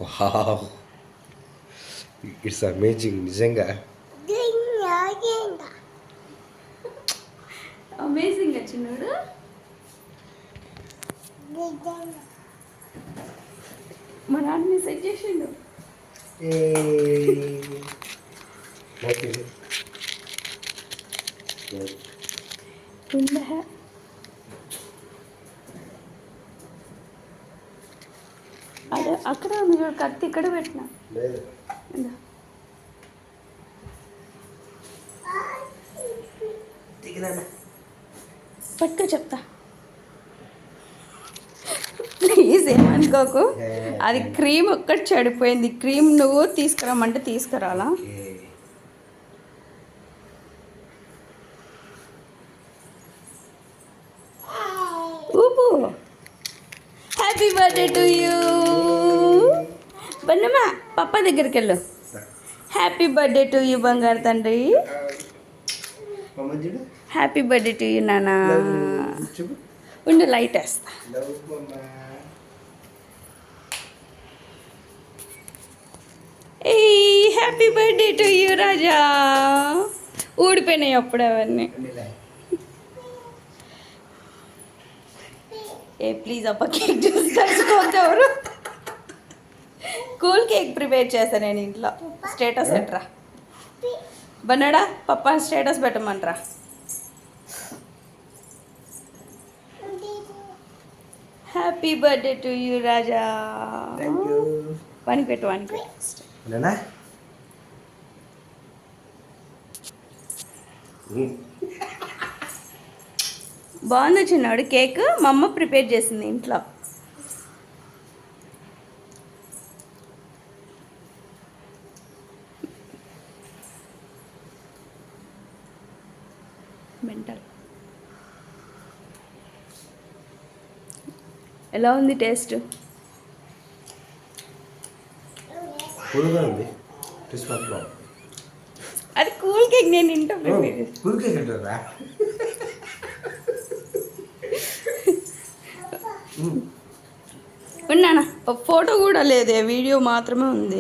Wow, it's amazing నిజంగా. Amazing చిన్నోడు. మా నాన్న సెట్ చేసిండు. అదే అక్కడ ఉంది చూడు, కత్తి ఇక్కడ పెట్టిన. పట్టుకో చెప్తా. ప్లీజ్ ఏమనుకోకు, అది క్రీమ్ ఒక్కటి చెడిపోయింది. క్రీమ్ నువ్వు తీసుకురమ్మంటే తీసుకురాలా. ఊపు. Happy birthday to you. బన్నమ్మా పప్ప దగ్గరికి వెళ్ళు. హ్యాపీ బర్త్డే టు యూ బంగారు తండ్రి. హ్యాపీ బర్త్డే టు యూ నానా. ఉండు లైట్ వేస్తా. ఏ happy birthday to you Raja. ఊడిపోయినాయి అప్పుడు అవన్నీ. ఏ ప్లీజ్ అప్ప కేక్ చూసుకోవద్దు. కూల్ కేక్ ప్రిపేర్ చేశాను నేను ఇంట్లో. స్టేటస్ పెట్టరా బన్నాడా. పప్పా స్టేటస్ పెట్టమంటరా. Happy birthday to you Raja. వానికి పెట్టు, వానికి పెట్టు. బాగుంది చిన్నాడు కేక్. మా అమ్మ ప్రిపేర్ చేసింది ఇంట్లో. మెంటల్. ఎలా ఉంది టేస్ట్? అది కూల్ కేక్. నేను ఇంట్లో ప్రిపేర్ చేస్తాను. ఉన్నానా ఫోటో కూడా లేదే, వీడియో మాత్రమే ఉంది.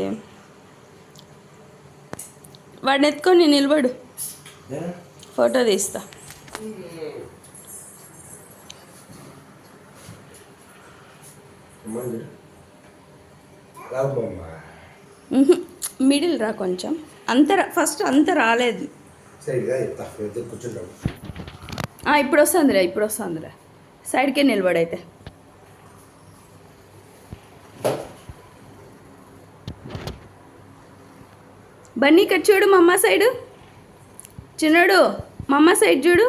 వాడిని ఎత్తుకొని నిలబడు, ఫోటో తీస్తా. మిడిల్ రా కొంచెం. ఫస్ట్ అంత రాలేదు. ఇప్పుడు వస్తుందిరా, ఇప్పుడు వస్తుందిరా. సైడ్కే నిలబడైతే. బన్నీ ఇక్కడ చూడు, మా అమ్మ సైడు. చిన్నడు మా అమ్మ సైడ్ చూడు.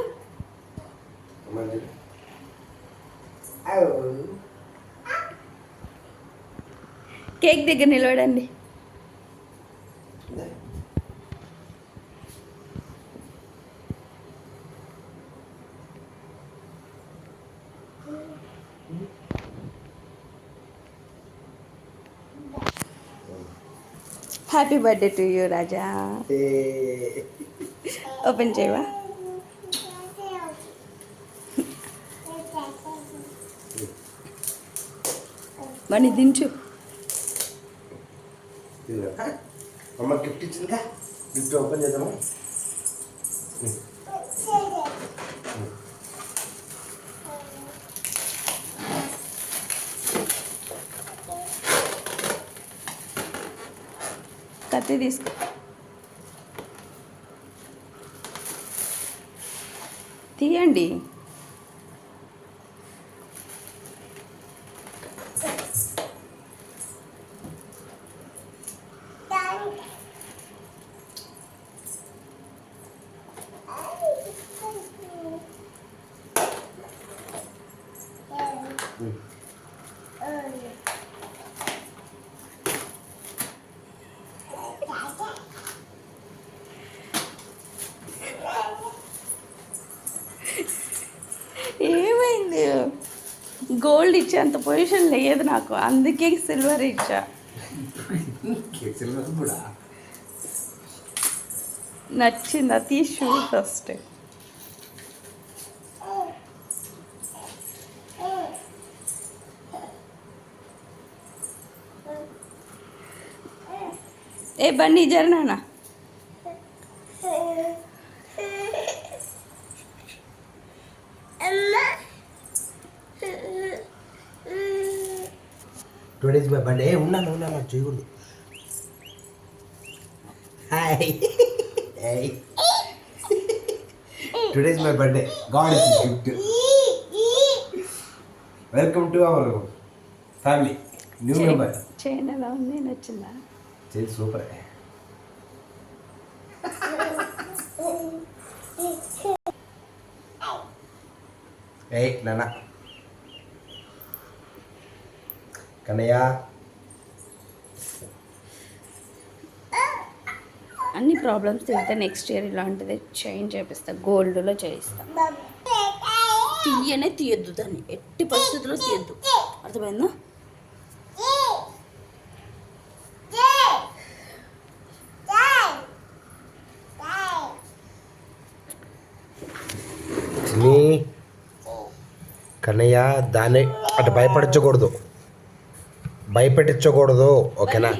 కేక్ దగ్గర నిలబడండి. Happy birthday to you Raja. Open చేయవా? మనీ దించు. అమ్మ గిఫ్ట్ ఇచ్చిందిగా, గిఫ్ట్ ఓపెన్ చేద్దామా? కత్తి తీసుకో. తీయండి. ఏమైంది? గోల్డ్ ఇచ్చేంత పొజిషన్ లేదు నాకు, అందుకే సిల్వర్ ఇచ్చా. నచ్చిందా? తీసి చూడు ఫస్ట్. ఏ బండి జరనా 2 days my birthday. ఉన్నాను చేయకూడదు. Hi. Hey. Today is my birthday. God is a gift. Welcome to our family. New member. Chain ఎలా ఉంది? నచ్చిందా? Chain super. Hey, Nana. Kannayya. అన్ని ప్రాబ్లమ్స్ తిరిగితే నెక్స్ట్ ఇయర్ ఇలాంటిది చైన్ చేపిస్తా, గోల్డ్లో చేయిస్తా. తీయనే తీయద్దు, దాన్ని ఎట్టి పరిస్థితుల్లో తీయద్దు, అర్థమైందా? కన్నయ్య దాన్ని అటు భయపడించకూడదు, ఓకేనా?